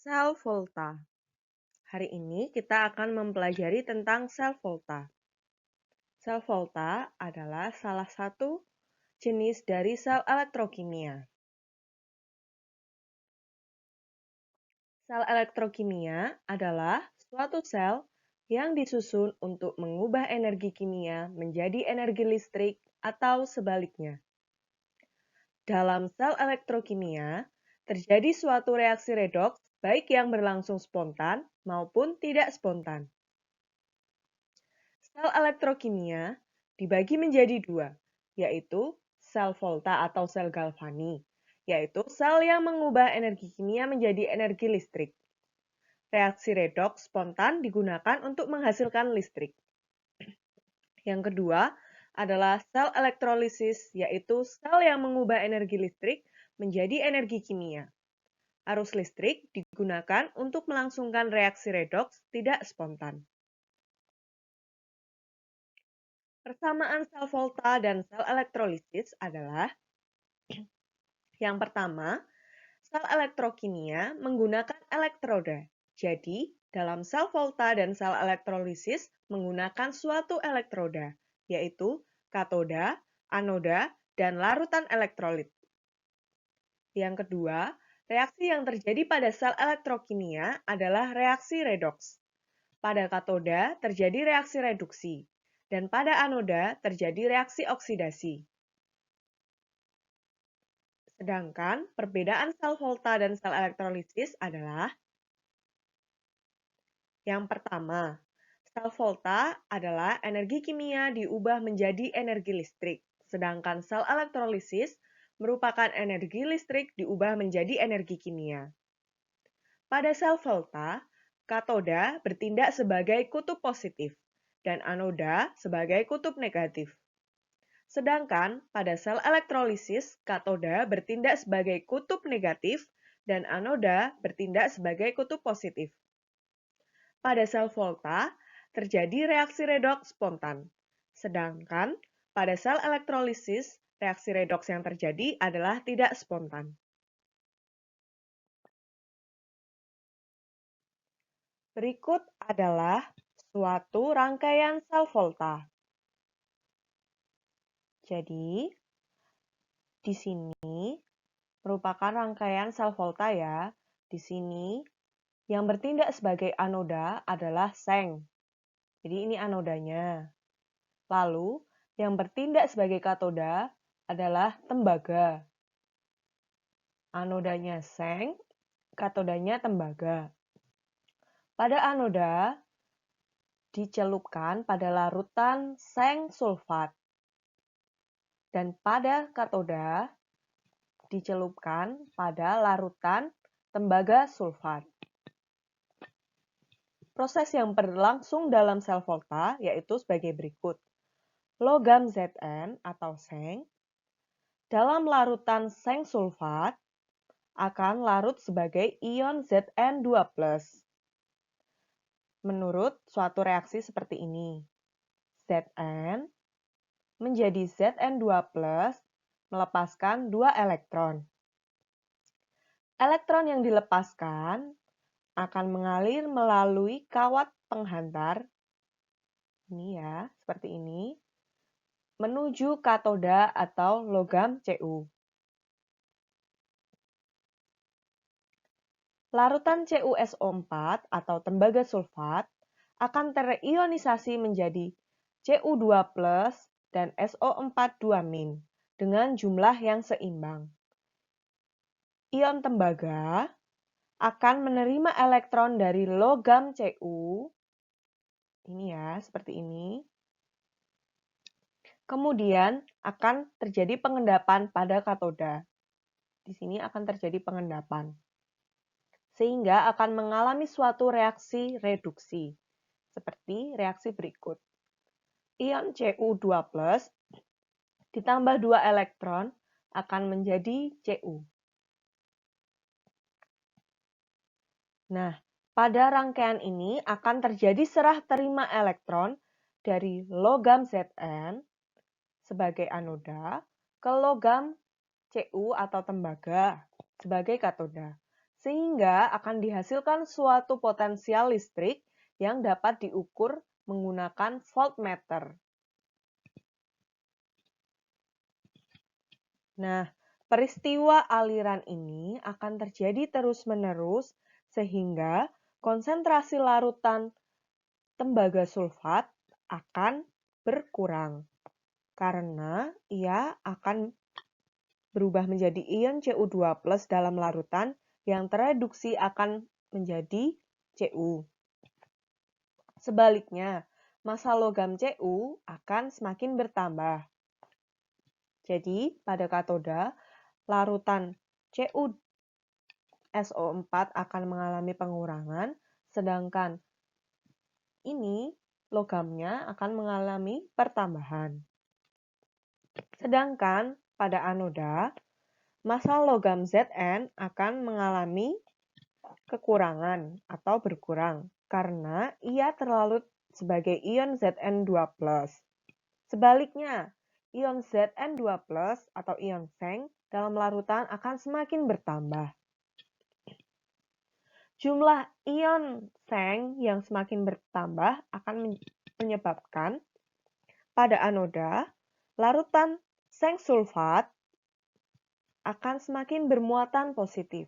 Sel volta. Hari ini kita akan mempelajari tentang sel volta. Sel volta adalah salah satu jenis dari sel elektrokimia. Sel elektrokimia adalah suatu sel yang disusun untuk mengubah energi kimia menjadi energi listrik atau sebaliknya. Dalam sel elektrokimia, terjadi suatu reaksi redoks baik yang berlangsung spontan maupun tidak spontan. Sel elektrokimia dibagi menjadi dua, yaitu sel volta atau sel galvani, yaitu sel yang mengubah energi kimia menjadi energi listrik. Reaksi redoks spontan digunakan untuk menghasilkan listrik. Yang kedua adalah sel elektrolisis, yaitu sel yang mengubah energi listrik menjadi energi kimia. Arus listrik digunakan untuk melangsungkan reaksi redoks tidak spontan. Persamaan sel volta dan sel elektrolisis adalah yang pertama, sel elektrokimia menggunakan elektroda. Jadi, dalam sel volta dan sel elektrolisis menggunakan suatu elektroda, yaitu katoda, anoda, dan larutan elektrolit. Yang kedua, reaksi yang terjadi pada sel elektrokimia adalah reaksi redoks. Pada katoda terjadi reaksi reduksi, dan pada anoda terjadi reaksi oksidasi. Sedangkan perbedaan sel volta dan sel elektrolisis adalah yang pertama, sel volta adalah energi kimia diubah menjadi energi listrik, sedangkan sel elektrolisis merupakan energi listrik diubah menjadi energi kimia. Pada sel volta, katoda bertindak sebagai kutub positif dan anoda sebagai kutub negatif. Sedangkan pada sel elektrolisis, katoda bertindak sebagai kutub negatif dan anoda bertindak sebagai kutub positif. Pada sel volta, terjadi reaksi redoks spontan. Sedangkan pada sel elektrolisis, reaksi redoks yang terjadi adalah tidak spontan. Berikut adalah suatu rangkaian sel volta. Jadi, di sini merupakan rangkaian sel volta ya. Di sini yang bertindak sebagai anoda adalah seng. Jadi ini anodanya. Lalu yang bertindak sebagai katoda adalah tembaga. Anodanya seng, katodanya tembaga. Pada anoda dicelupkan pada larutan seng sulfat. Dan pada katoda dicelupkan pada larutan tembaga sulfat. Proses yang berlangsung dalam sel volta yaitu sebagai berikut. Logam Zn atau seng dalam larutan seng sulfat akan larut sebagai ion Zn2+. Menurut suatu reaksi seperti ini, Zn menjadi Zn2+, melepaskan 2 elektron. Elektron yang dilepaskan akan mengalir melalui kawat penghantar, ini ya, seperti ini, menuju katoda atau logam Cu. Larutan CuSO4 atau tembaga sulfat akan terionisasi menjadi Cu2+ dan SO4 2- dengan jumlah yang seimbang. Ion tembaga akan menerima elektron dari logam Cu, ini ya, seperti ini. Kemudian akan terjadi pengendapan pada katoda. Di sini akan terjadi pengendapan. Sehingga akan mengalami suatu reaksi reduksi, seperti reaksi berikut. Ion Cu2+ ditambah 2 elektron akan menjadi Cu. Nah, pada rangkaian ini akan terjadi serah terima elektron dari logam Zn sebagai anoda ke logam Cu atau tembaga sebagai katoda. sehingga akan dihasilkan suatu potensial listrik yang dapat diukur menggunakan voltmeter. Nah, peristiwa aliran ini akan terjadi terus-menerus sehingga konsentrasi larutan tembaga sulfat akan berkurang karena ia akan berubah menjadi ion Cu2+ dalam larutan yang tereduksi akan menjadi Cu. Sebaliknya, massa logam Cu akan semakin bertambah. Jadi, pada katoda, larutan CuSO4 akan mengalami pengurangan, sedangkan ini logamnya akan mengalami pertambahan. Sedangkan pada anoda, massa logam Zn akan mengalami kekurangan atau berkurang karena ia terlalu sebagai ion Zn2+. Sebaliknya, ion Zn2+ atau ion Feng dalam larutan akan semakin bertambah. Jumlah ion Feng yang semakin bertambah akan menyebabkan pada anoda, larutan Seng sulfat akan semakin bermuatan positif.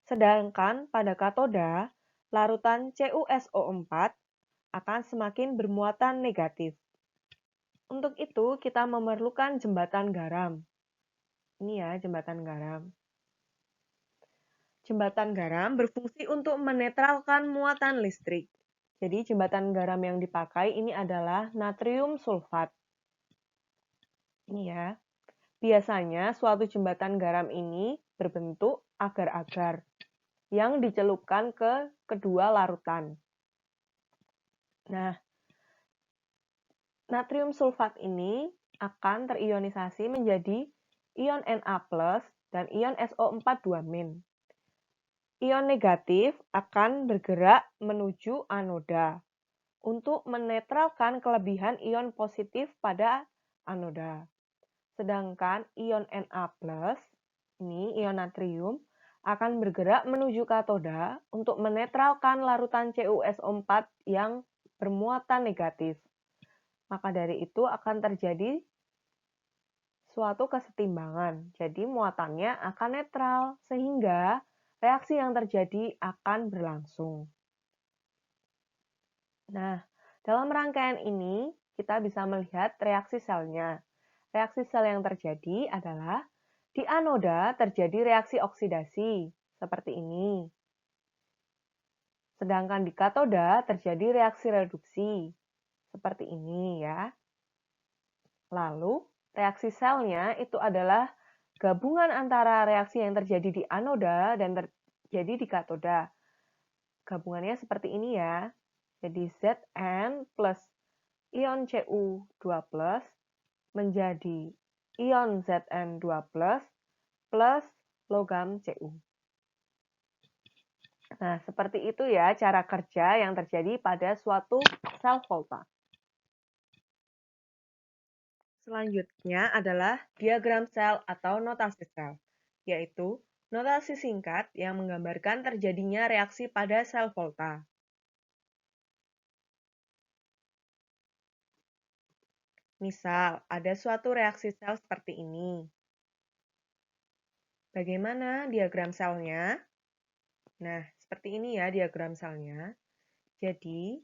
Sedangkan pada katoda, larutan CuSO4 akan semakin bermuatan negatif. Untuk itu, kita memerlukan jembatan garam. Ini ya, jembatan garam. Jembatan garam berfungsi untuk menetralkan muatan listrik. Jadi, jembatan garam yang dipakai ini adalah natrium sulfat. Ini ya. Biasanya, suatu jembatan garam ini berbentuk agar-agar yang dicelupkan ke kedua larutan. Nah, natrium sulfat ini akan terionisasi menjadi ion Na+ dan ion SO4 2-. Ion negatif akan bergerak menuju anoda untuk menetralkan kelebihan ion positif pada anoda. Sedangkan ion Na+, ini ion natrium, akan bergerak menuju katoda untuk menetralkan larutan CuSO4 yang bermuatan negatif. Maka dari itu akan terjadi suatu kesetimbangan. Jadi muatannya akan netral sehingga reaksi yang terjadi akan berlangsung. Nah, dalam rangkaian ini kita bisa melihat reaksi selnya. Reaksi sel yang terjadi adalah di anoda terjadi reaksi oksidasi seperti ini. Sedangkan di katoda terjadi reaksi reduksi seperti ini ya. Lalu, reaksi selnya itu adalah gabungan antara reaksi yang terjadi di anoda dan terjadi di katoda. Gabungannya seperti ini ya. Jadi Zn plus ion Cu2+ menjadi ion Zn2+ plus logam Cu. Nah, seperti itu ya cara kerja yang terjadi pada suatu sel volta. Selanjutnya adalah diagram sel atau notasi sel, yaitu notasi singkat yang menggambarkan terjadinya reaksi pada sel volta. Misal, ada suatu reaksi sel seperti ini. Bagaimana diagram selnya? Nah, seperti ini ya diagram selnya. Jadi,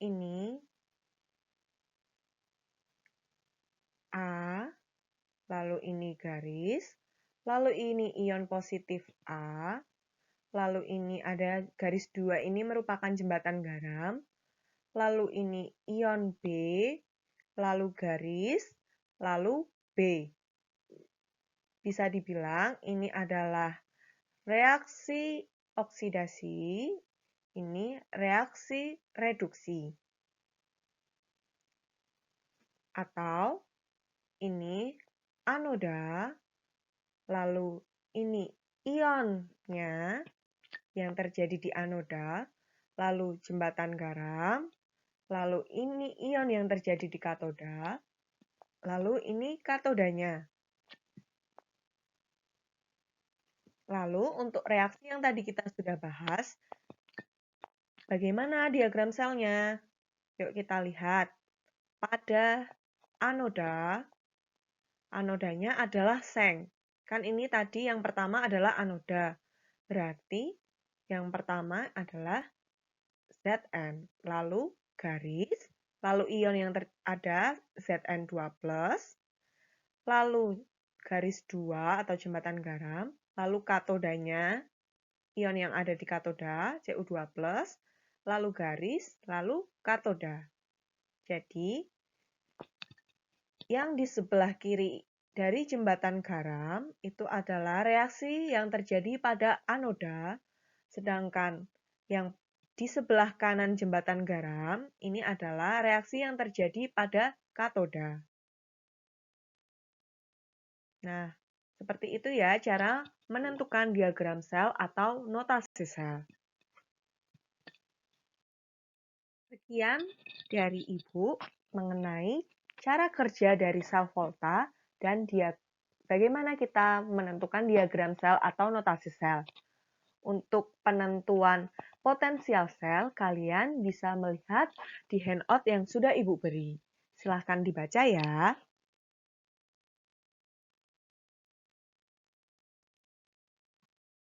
ini A, lalu ini garis, lalu ini ion positif A, lalu ini ada garis 2, ini merupakan jembatan garam, lalu ini ion B, lalu garis, lalu B. Bisa dibilang ini adalah reaksi oksidasi, ini reaksi reduksi. Atau ini anoda, lalu ini ionnya yang terjadi di anoda, lalu jembatan garam, lalu ini ion yang terjadi di katoda, lalu ini katodanya. Lalu untuk reaksi yang tadi kita sudah bahas, bagaimana diagram selnya? Yuk kita lihat. Pada anoda, anodanya adalah seng. Kan ini tadi yang pertama adalah anoda. Berarti yang pertama adalah Zn. Lalu garis, lalu ion yang ada Zn2+, lalu garis 2 atau jembatan garam, lalu katodanya, ion yang ada di katoda, Cu2+, lalu garis, lalu katoda. Jadi, yang di sebelah kiri dari jembatan garam itu adalah reaksi yang terjadi pada anoda, sedangkan yang di sebelah kanan jembatan garam ini adalah reaksi yang terjadi pada katoda. Nah, seperti itu ya cara menentukan diagram sel atau notasi sel. Sekian dari Ibu mengenai cara kerja dari sel volta dan bagaimana kita menentukan diagram sel atau notasi sel. Untuk penentuan potensial sel, kalian bisa melihat di handout yang sudah Ibu beri. Silahkan dibaca ya.